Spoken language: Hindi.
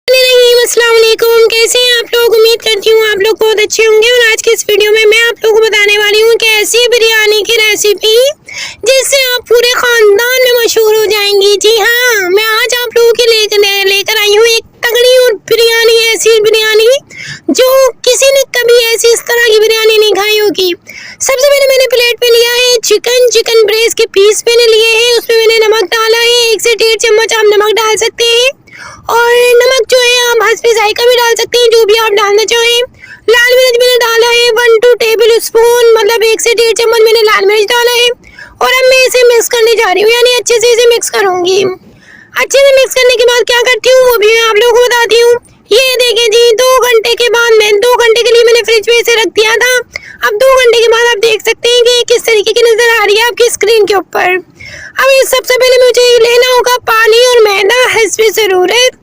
अस्सलाम वालेकुम, कैसे हैं आप लोग। उम्मीद करती हूँ आप लोग बहुत अच्छे होंगे। और आज के इस वीडियो में मैं आप लोगों को बताने वाली हूँ कि ऐसी बिरयानी की रेसिपी जिससे आप पूरे खानदान में मशहूर हो जाएंगी। जी हाँ, मैं आज आप लोगों के लेकर आई हूँ एक तगड़ी और बिरयानी, ऐसी बिरयानी जो किसी ने कभी ऐसी इस तरह की बिरयानी नहीं खाई होगी। सबसे पहले मैंने प्लेट पे लिया है चिकन ब्रेस्ट के पीस मैंने लिए हैं। उसमें मैंने नमक डाला है, 1 से 1.5 चम्मच आप नमक डाल सकते हैं। और नमक जो है आप हस्बे जायका भी डाल सकते हैं, जो भी आप डालना चाहें। लाल मिर्च मैंने डाला है 1-2 टेबल स्पून, मतलब 1 से 1.5 चम्मच मैंने लाल मिर्च डाला है। और अब मैं इसे मिक्स करने जा रही हूँ, यानी अच्छे से इसे मिक्स करूँगी। अच्छे से मिक्स करने के बाद क्या करती हूँ वो भी मैं आप लोगों को बताती हूँ। ये देखें जी, 2 घंटे के बाद, मैं 2 घंटे के लिए मैंने फ्रिज में इसे रख दिया था। अब 2 घंटे के बाद आप देख सकते हैं कि किस तरीके की नजर आ रही है आपकी स्क्रीन के ऊपर। अब इस सबसे पहले मुझे लेना होगा पानी और मैदा हस्बे ज़रूरत।